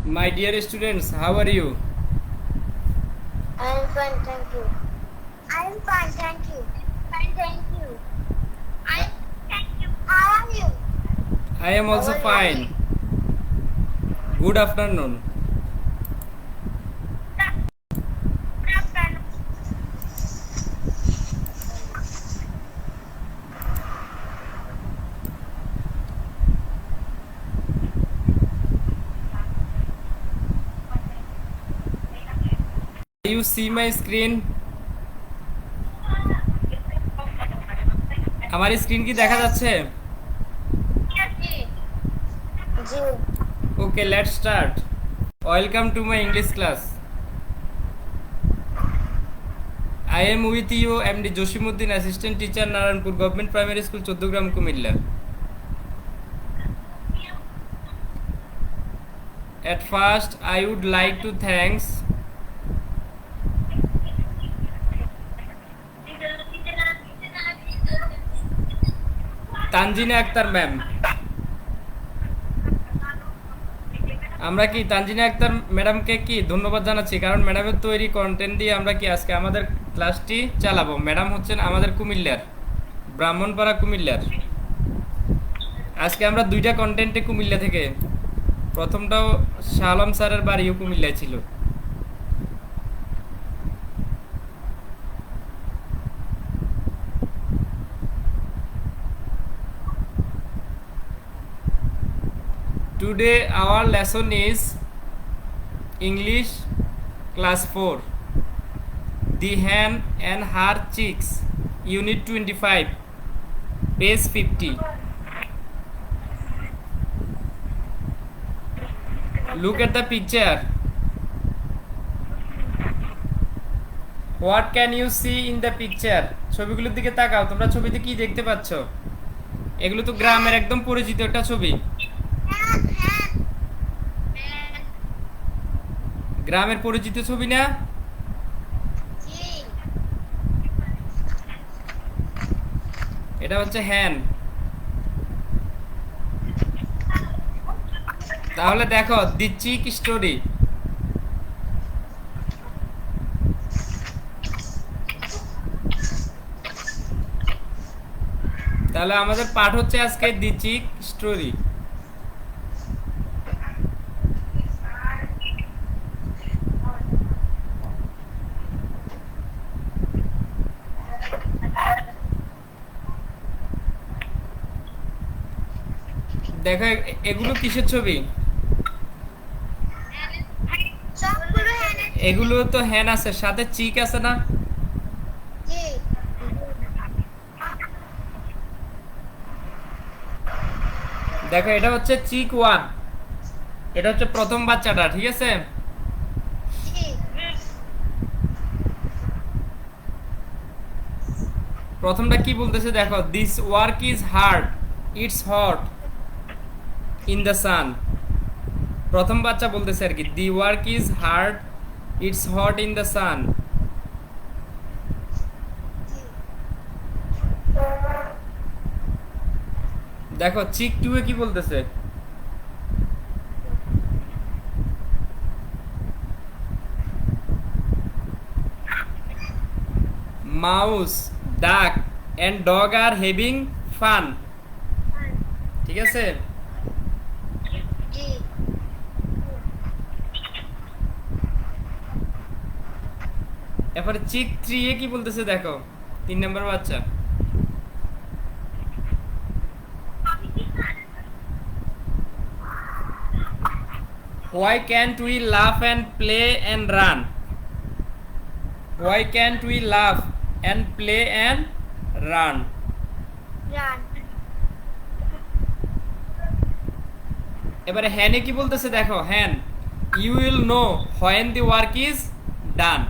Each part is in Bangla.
My dear students, how are you? I am fine, thank you. I am fine, thank you. Fine, thank you. I thank you. How are you? I am How also are you? fine. Good afternoon. Good afternoon. You see my screen? আমার স্ক্রিন কি দেখা Yes. যাচ্ছে? Yes. G Okay, let's start. Welcome to my English class. I am with you, MD Joshimuddin, Assistant Teacher, Naranpur Government Primary School, Choddogram, Kumilla. At first, I would like to thanks Tanjina Akter ma'am. আমরা কি তানজিনা আক্তার ম্যাডামকে কি ধন্যবাদ জানাচ্ছি, কারণ ম্যাডামের তৈরি কন্টেন্ট দিয়ে আমরা কি আজকে আমাদের ক্লাসটি চালাবো। ম্যাডাম হচ্ছেন আমাদের কুমিল্লার, ব্রাহ্মণপাড়া কুমিল্লার। আজকে আমরা দুইটা কন্টেন্টে কুমিল্লা থেকে, প্রথমটাও শাহ আলম স্যারের বাড়িও কুমিল্লায় ছিল। Today our lesson is English class 4, The Hen and Her Chicks, Unit 25, page 50. Look at the picture. What can you see in the picture? ছবিগুলোর দিকে তাকাও, তোমরা ছবিতে কি দেখতে পাচ্ছ? এগুলো তো গ্রামের একদম পরিচিত একটা ছবি, গ্রামের পরিচিত ছবি না? এটা হচ্ছে হ্যান। তাহলে দেখো দি চিক স্টোরি। তাহলে আমাদের পাঠ হচ্ছে আজকে দি চিক স্টোরি। দেখো এগুলো কিসের ছবি? এগুলো তো হ্যান আছে, সাথে চিক আছে না? দেখো এটা হচ্ছে চিক ওয়ান, এটা হচ্ছে প্রথম বাচ্চাটা, ঠিক আছে? প্রথমটা কি বলতেছে দেখো, this work is hard, it's hot in the sun. প্রথম বাচ্চা বলতেছে আর কি, the work is hard, it's hot in the sun. দেখো চিক টু এ কি বলতেছে, mouse, duck and dog are having fun, ঠিক আছে? এরপরে চিক থ্রি এ কি বলতেছে দেখো, 3 নম্বর বাচ্চা, why can't we laugh and play and run? Why can't we laugh and play and run? এবারে হ্যানে কি বলতেছে দেখো, hen, you will know when the work is done.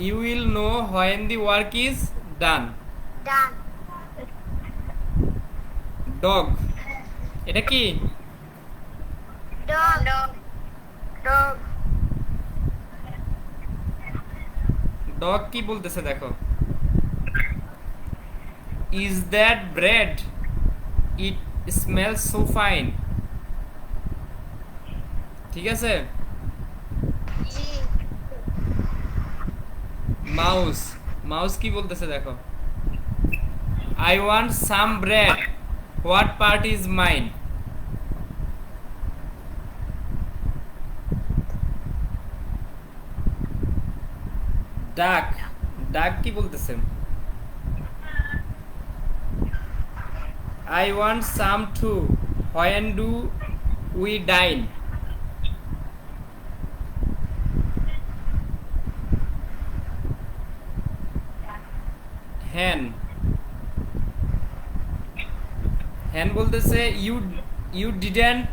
You will know when the work is done. Dog, এটা কি? ডগ কি বলতেছে দেখো, is that bread, it smells so fine. ঠিক আছে। জি। মাউস, মাউস কি বলতেছে দেখো, I want some bread, what part is mine. Duck, duck কি বলতেছে, I want some too, when do we dine. Hen, hen বলতেছে you, you didn't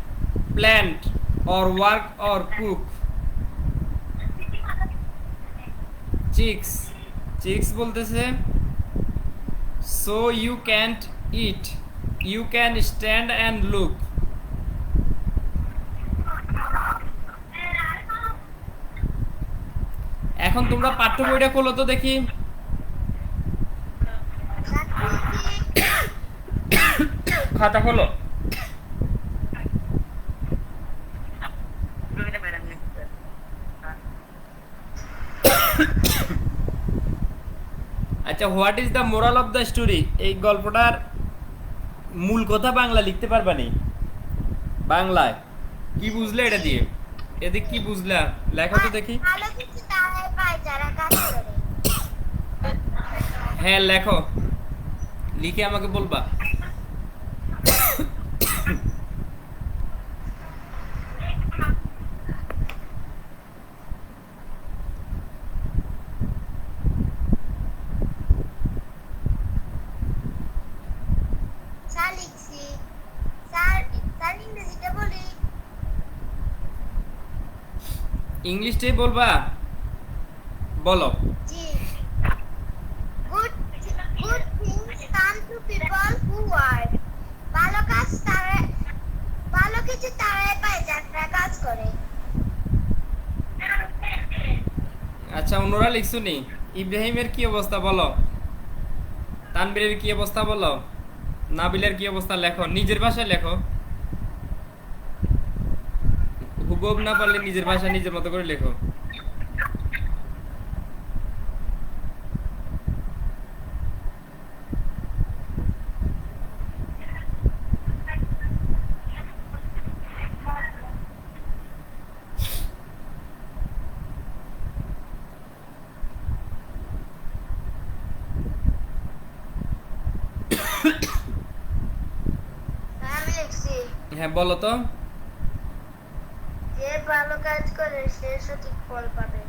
plant or work or cook. Chicks, chicks বলতেছে so you can't eat, you can stand and look. এখন তোমরা পাঠ্য বইটা খোলো তো দেখি। খাতা খোলো। আচ্ছা, what is the moral of the story, এই গল্পটার মূল কথা বাংলা লিখতে পারবা নি? বাংলায় কি বুঝলে এটা দিয়ে? এদিক কি বুঝলা, লেখো তো দেখি। ভালো কিছু তারাই পায় যারা কাজ করে। হ্যাঁ লেখো, লিখে আমাকে বলবা। স্যার লিখছি। স্যার, স্যার ইংরেজিতে বলি। ইংলিশটাই বলবা, বলো। জি। Good, good things come to people who work. ভালো কাজ তারা, ভালো কিছু তারাই পায় যারা কাজ করে। আচ্ছা, অন্যরা লিখছো নি? ইব্রাহিমের কি অবস্থা বলো, তানবীরের কি অবস্থা বলো, নাবিলের কি অবস্থা লেখো, নিজের ভাষায় লেখো। হুবহু না পারলে নিজের ভাষা নিজের মতো করে লেখো। আমি লিখছি, হ্যাঁ বলো তো। যে ভালো কাজ করে সে সঠিক ফল পাবে।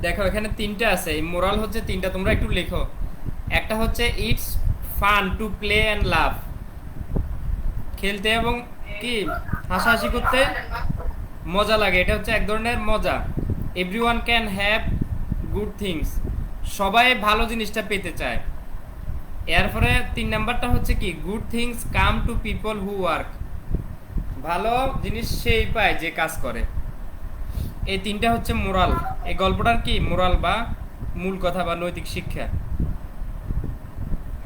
দেখো এখানে তিনটা আছে, এই মোরাল হচ্ছে তিনটা, তোমরা একটু লেখো। একটা হচ্ছে it's fun to play and love, খেলতে এবং কি হাসাহাসি করতে মজা লাগে, এটা হচ্ছে এক ধরনের মজা। Everyone can have good things, সবাই ভালো জিনিসটা পেতে চায়। এরপরে 3 নাম্বারটা হচ্ছে কি, good things come to people who work, ভালো জিনিস সেই পায় যে কাজ করে। এই তিনটা হচ্ছে মোরাল, এই গল্পটার কি মোরাল বা মূল কথা বা নৈতিক শিক্ষা।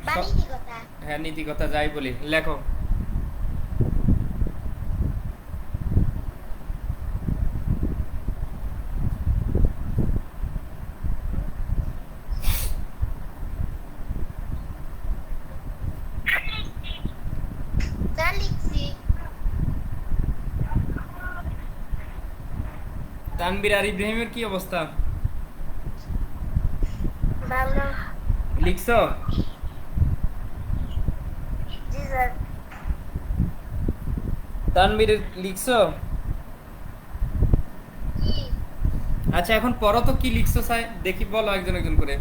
বাণিজ্যিক কথা। হ্যাঁ নীতি কথা যাই বলি, লেখো। স্যার লিখছি। তানবীর আর ইব্রাহিমের কি অবস্থা, ভালো। লিখছো? জি স্যার। তানবীর লিখছো? জি। আচ্ছা এখন পড়ো তো কি লিখছো, চাই দেখি, বলো একজন একজন করে।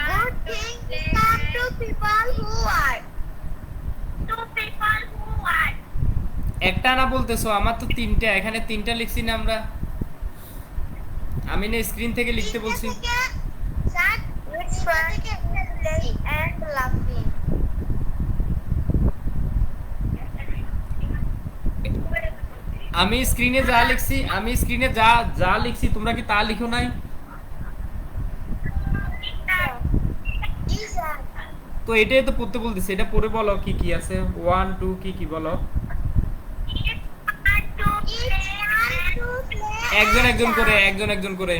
Good things come to people who work. To people who work. একটা না বলতেছো, আমার তো তিনটা, এখানে তিনটা লিখছি না আমরা, আমি না স্ক্রিন থেকে লিখতে বলছি। Sir, it's fun and laughing. আমি স্ক্রিনে যা লিখছি, আমি স্ক্রিনে যা যা লিখছি তোমরা কি তা লিখো নাই? তো এটাই তো পড়তে বলতেছি, এটা পড়ে বলো কি কি আছে, 1 2 কি কি বলো। একজন একজন করে, একজন একজন করে।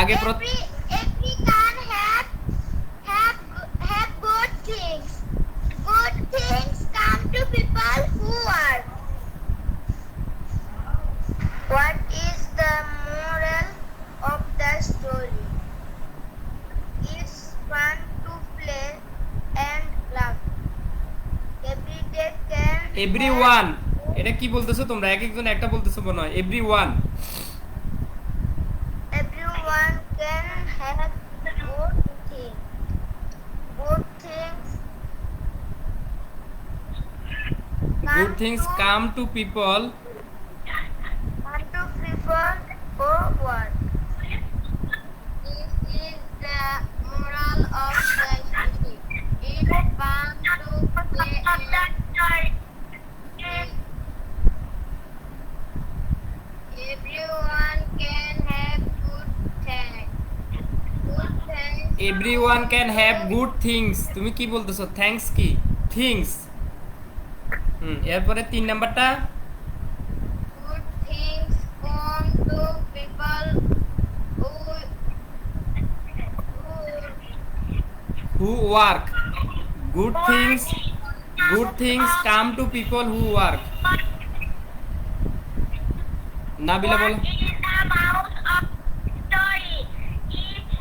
আগে Every can have good things. Good things come to people who work. What is the moral of the story? It's fun to play and laugh. Every day can everyone, এটা কি বলতেছো তোমরা, এক একজন একটা বলতেছো মনে হয়। Everyone, everyone can have good things. Good things good things come to people come to people who work. This is the moral of the story. It's fun to play and everyone can have good things. Good things. Everyone can have good things. তুমি কি বলতেছো, থ্যাঙ্কস কি, থিংস। এরপরে 3 নাম্বারটা, Good things come to people who who work. Good things come to people who work. Nabila বলো। What is the moral of story? It's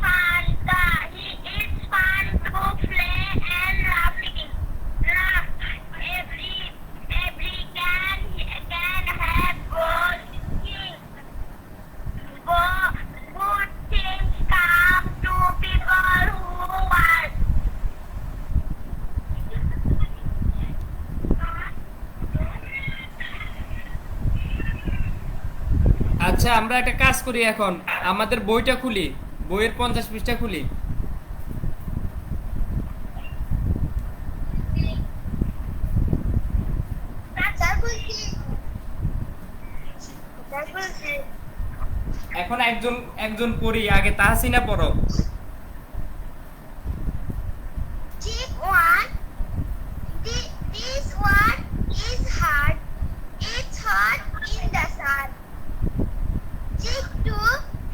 fun to play and laughing. Laugh. Every can have good things. Good things come to people who work. আচ্ছা আমরা একটা কাজ করি, এখন আমাদের বইটা খুলি, বইয়ের 50 পৃষ্ঠা খুলি। এখন একজন একজন পড়ি, আগে তাহসিনা পড়ো। Check one. This one is hard. It's hot in the sun. Check two.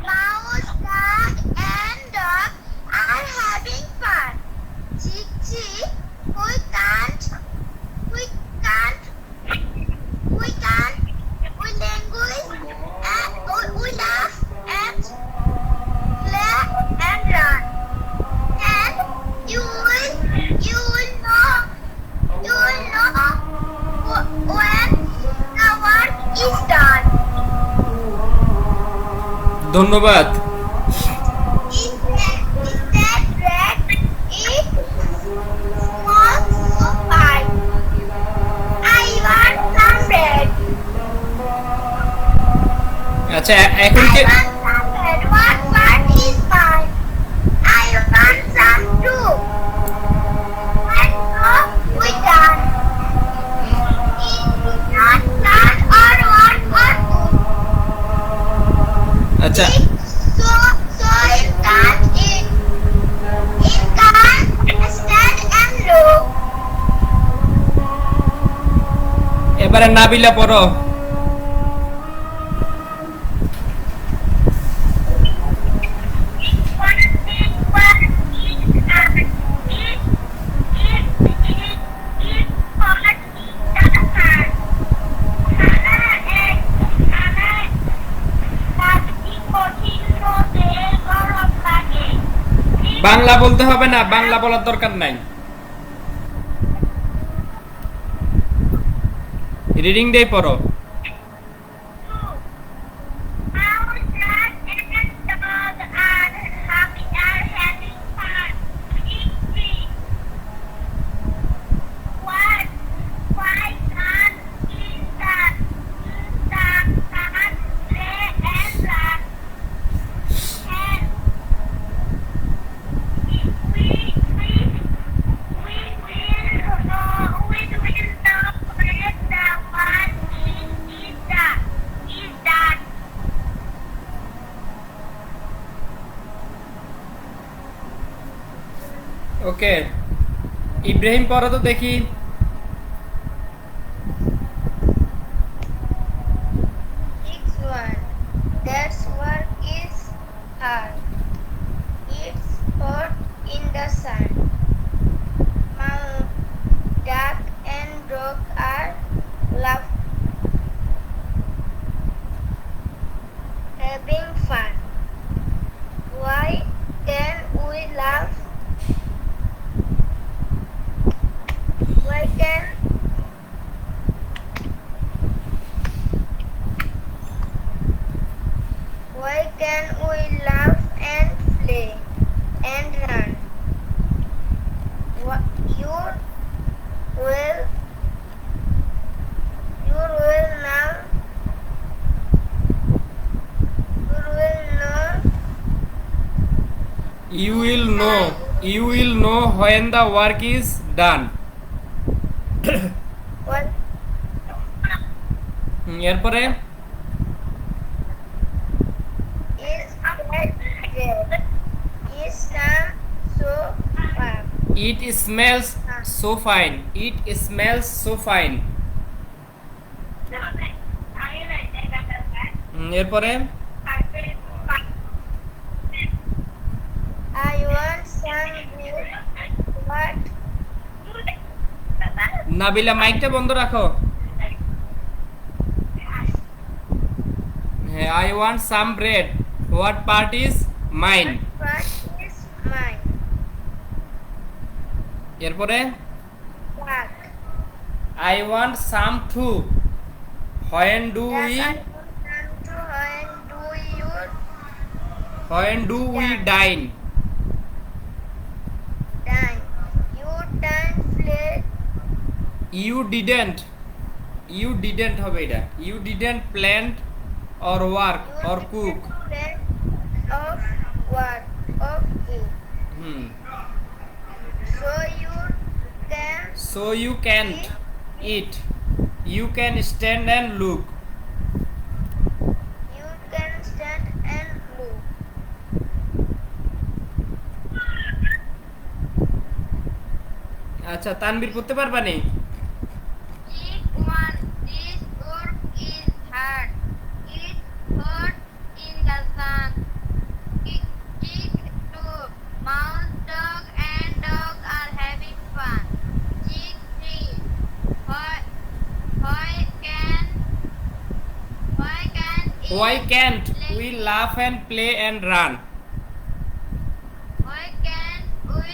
Mouse, duck, and dog are having fun. Check three. We can't. We language and we laugh and play and run. And you will know when the work is done. ধন্যবাদ। Is that bread? Is small so fine. I want some bread. আচ্ছা এখন I K, want some bread. What part is fine? I want some too. And so we done. It is not bad or what or good. আচ্ছা So it can't stand and look. এবারে নাবিলা পড়ো। বাংলা বলতে হবে না, বাংলা বলার দরকার নাই। রিডিং ডে পড়ো। ওকে, ইব্রাহিম পড়ো তো দেখি। Six one. That's work is hard. It's hot in the sun. Mount, duck and dog are laugh, having fun. Why can we laugh? Why can Why can we laugh and play and run? What will you will now you will know You will know when the work is done. what এরপরে is that bread is some so far. it smells so fine. It smells so fine. এরপরে I want some bread. What Nabila মাইকটা বন্ধ রাখো। হ্যাঁ, I want some bread. What part is mine? part is mine? এরপরে What I want some too. When do that we I want some to when do we dine? dine. You dine plate. You didn't হবে এটা। You didn't plant or work You or cook. plate of what of cook. Hmm, So you so you can can't eat. You can stand and look. you can stand and look. আচ্ছা, তানবীর পড়তে পারবা নি? Each one, this work is hard. It's hot in the sun. Chick two, mouse, dog, and dog are having fun. Chick three, why Why can't we laugh and play and run? Why can't we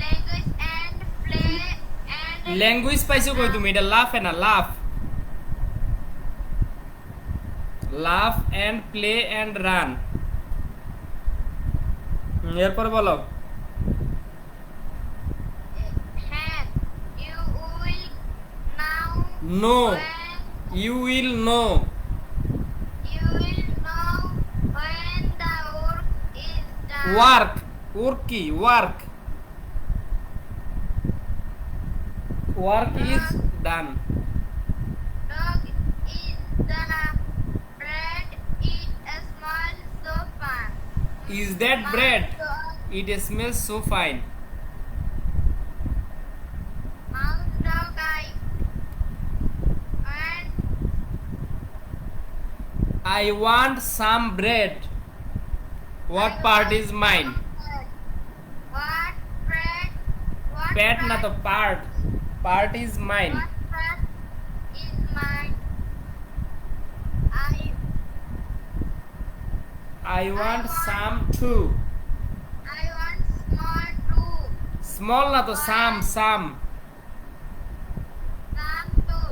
language and play and language পাইছো কই তুমি? এটা লাফ না, লাফ লাফ এন্ড প্লে এন্ড রান। এরপরে বলো। have you will now know, when you will know. you will know when the work is done. Work, or কি? Work, work is done. Dog is the bread eat a small so fun. Is that bread? Dog, it smells so fine. mouse dog I and I want some bread. What part is mine? what bread what Pet না part- তো, part. Part is mine. what part is mine? I want some too. I want small too. Small না তো, some. Some too.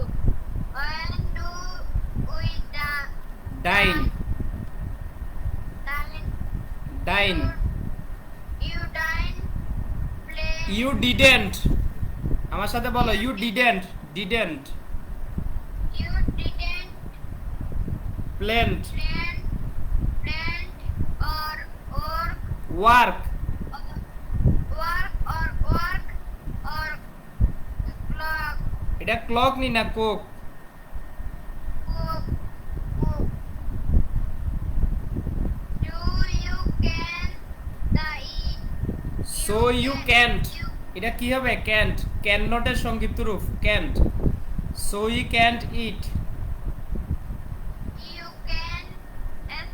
When do we Dine. Dine. You dine. Play. You didn't. আমার সাথে বলো, you didn't. Didn't. You didn't Plant. plant or Work. work or clock. এটা ক্লক নি না, cook. Cook. Do you can the eat? So you can't, এটা কি হবে? ক্যান্ট, ক্যান নটের সংক্ষিপ্ত রূপ can't. So you can't eat. You can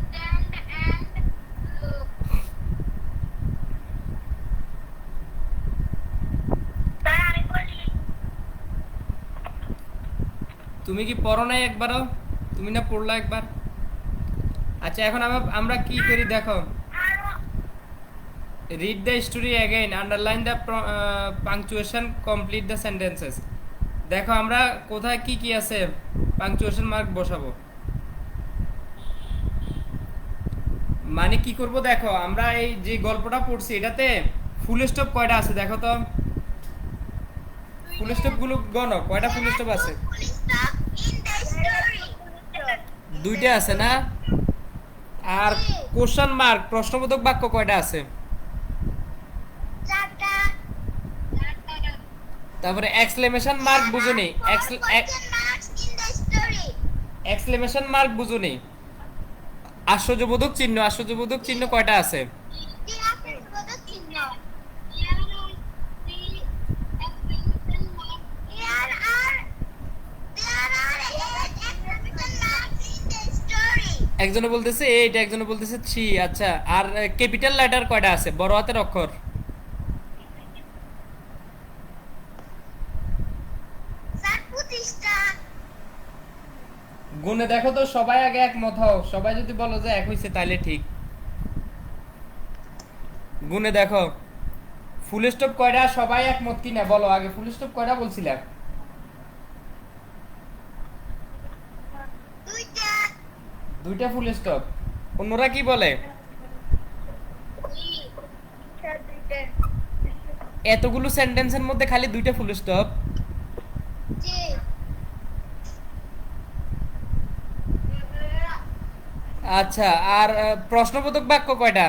stand and look. Sir আমি বলি তুমি কি পড়ো নাই একবারও? তুমি না পড়লা একবার? আচ্ছা এখন আমরা কি করি দেখো, আরো read the story again, underline the punctuation, complete the sentences. দেখো আমরা কোথায় কি কি আছে পাংচুয়েশন মার্ক বসাবো। মানে কি করব দেখো, আমরা এই যে গল্পটা পড়ছি এটাতে ফুল স্টপ কয়টা আছে দেখো তো, ফুল স্টপ গুলো গণো, কয়টা ফুল স্টপ আছে? full stop in the story. দুইটা আছে না? আর কোশ্চেন মার্ক প্রশ্নবোধক বাক্য কয়টা আছে? চারটা তারপরে এক্সক্লেমেশন মার্ক বুঝুনি, question marks in the story. Exclamation mark বুঝুনি। আশ্চর্যবোধক চিহ্ন, আশ্চর্যবোধক চিহ্ন কয়টা আছে? কি আছে বোধক চিহ্ন? There are eight exclamation marks in the story. একজনে বলতেছে 8, একজনে বলতেছে 3। আচ্ছা, আর ক্যাপিটাল লেটার কয়টা আছে, বড় হাতের অক্ষর? স্যার 25টা। গুণে দেখো তো, সবাই আগে একমত হও, সবাই যদি বলো যে এক হইছে তাহলে ঠিক। গুণে দেখো ফুল স্টপ কয়টা, সবাই একমত কিনা বলো আগে, ফুল স্টপ কয়টা বলছিলাম? দুইটা। দুইটা ফুল স্টপ। অন্যরা কি বলে? স্যার দুইটা। এতগুলো সেন্টেন্সের মধ্যে খালি দুইটা ফুল স্টপ? জি। আচ্ছা, আর প্রশ্নবোধক বাক্য কয়টা?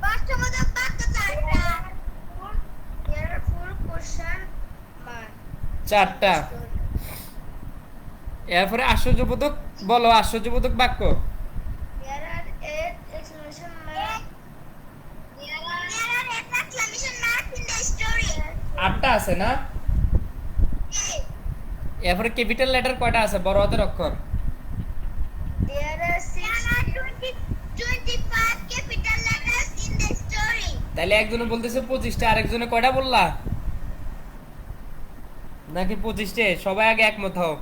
প্রশ্নবোধক বাক্য চারটা। There are four question mark. 4টা। এরপরে আশ্চর্যবোধক বলো, আশ্চর্যবোধক বাক্য। There are eight exclamation mark. There are eight exclamation mark in the story. 8টা আছে না? এরপরে ক্যাপিটাল লেটার কয়টা আছে, বড় হাতের অক্ষর? There are 25 capital letters in the story. তাহলে একজনে বলতেছে 25টা, আরেকজনে কয়টা বললা? নাকি 25টে? সবাই আগে একমত হও।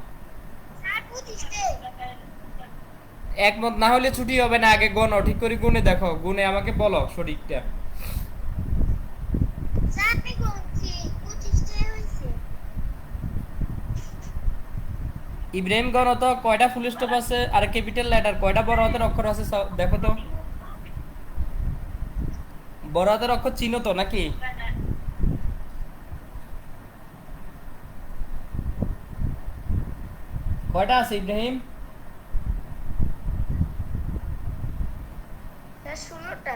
স্যার 25টা। একমত না হলে ছুটি হবে না, আগে গণো, ঠিক করে গুনে দেখো, গুনে আমাকে বলো সঠিকটা। স্যার আমি গুনছি 25টা হইছে। ইব্রাহিম গণ তো কয়টা ফুল স্টপ আছে আর ক্যাপিটাল লেটার কয়টা বড় হাতের অক্ষর আছে দেখো তো। বড় হাতের অক্ষর চিনো তো নাকি? কয়টা আছে ইব্রাহিম? স্যার 16টা।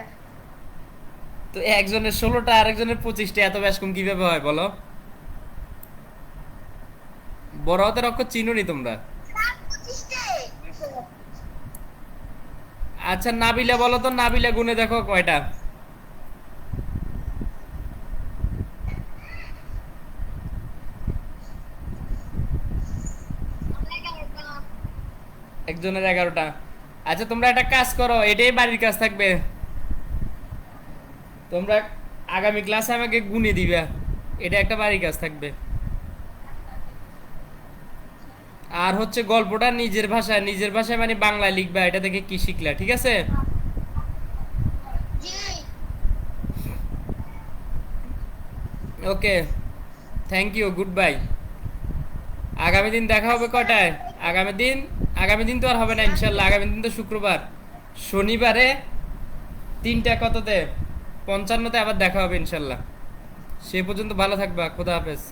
তো একজনের 16টা আরেকজনের 25টা, এত বেশ কম কিভাবে হয় বলো? বড় হাতের অক্ষর চিনো নি তোমরা? স্যার 25টা। আচ্ছা নাবিলা বলো তো, নাবিলা গুনে দেখো কয়টা? একজনের 11টা। আচ্ছা তোমরা একটা কাজ করো, এটাই বাড়ির কাজ থাকবে, তোমরা আগামী ক্লাসে আমাকে গুনে দিবা, এটা একটা বাড়ির কাজ থাকবে। আর হচ্ছে গল্পটা নিজের ভাষায় মানে বাংলায় লিখবা, এটা থেকে কি শিখলা, ঠিক আছে? জি। ওকে, থ্যাংক ইউ, গুড বাই। আগামী দিন দেখা হবে কয়টায়? আগামী দিন তো আর হবে না ইনশাল্লাহ, আগামী দিন তো শুক্রবার, শনিবারে 3টা কততে 55-তে আবার দেখা হবে ইনশাল্লাহ। সে পর্যন্ত ভালো থাকবা, খোদা হাফেজ।